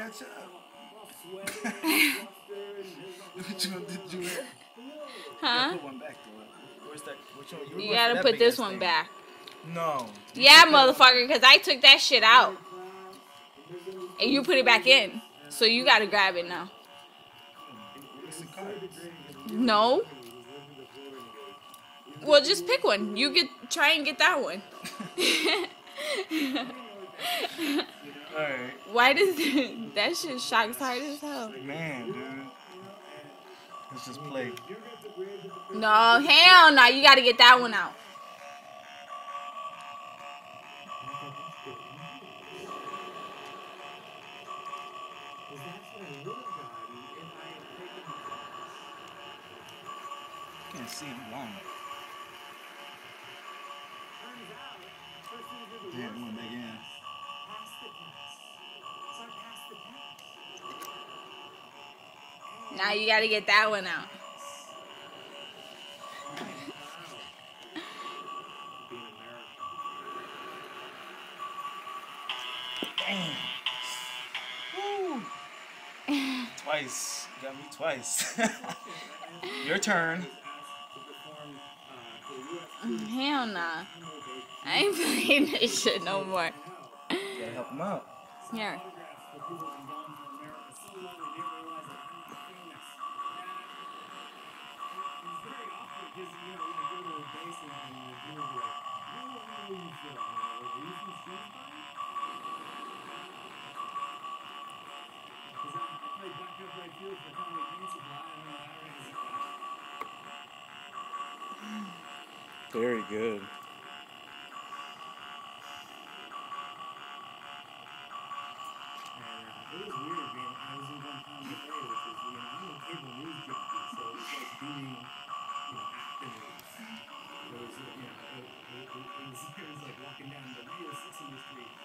catch up. Which one did you hit? Huh? Put one back to it. Where's that? Which one? You gotta put this one back. No. Yeah, motherfucker, because I took that shit out. And you put it back in. So you gotta grab it now. No. Well, just pick one. You try and get that one. Alright. Why does that shit shocks hard as hell? Man, dude. Let's just play. No, hell no. You gotta get that one out. Can't see him long. Damn, went back in. Now you gotta get that one out. Damn. Woo. Twice. You got me twice. Your turn. Hell nah. I ain't playing this shit no more. You gotta help him out. Here. Very good. It was weird, man. I was in one town today, which is, I'm a cable news junkie, so it's like beating, afternoons. It was, it was like walking down the real Sesame Street.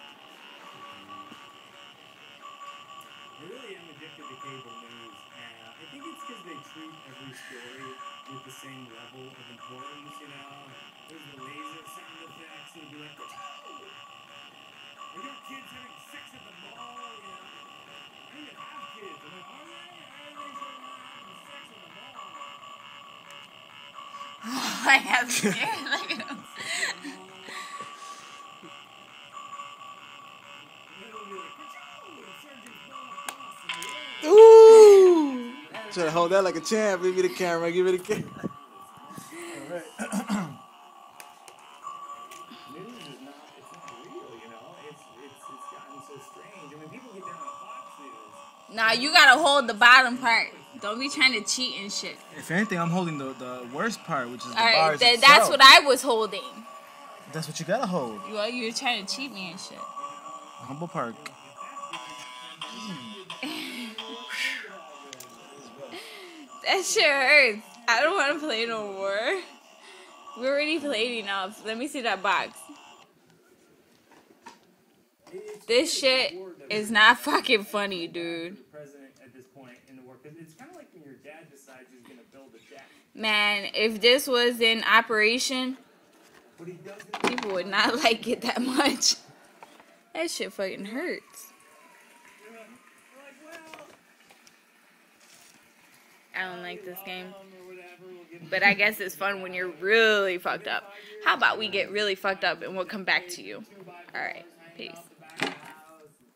I really am addicted to cable news, and I think it's because they treat every story with the same level of importance, There's the laser sound effects, and it'll be like, we got kids having sex at the mall, I didn't even have kids. I'm like, all right, everybody's having sex at the mall. I got scared. Look at him. Ooh! Try to hold that like a champ. Give me the camera. Give me the camera. All right. News is not, it's not real, It's gotten so strange. I mean, people get down on Fox News. Nah, you gotta hold the bottom part. Don't be trying to cheat and shit. If anything, I'm holding the worst part, which is the Alright, bars itself. that's what I was holding. That's what you gotta hold. Well, you were trying to cheat me and shit. Humble Park. That shit hurts. I don't want to play no more. We already played enough. Let me see that box. This shit is not fucking funny, dude. President at this point in the war, because it's kind of like when your dad decides he's going to build a deck. Man, if this was in operation, people would not like it that much. That shit fucking hurts. I don't like this game. But I guess it's fun when you're really fucked up. How about we get really fucked up and we'll come back to you. Alright, peace.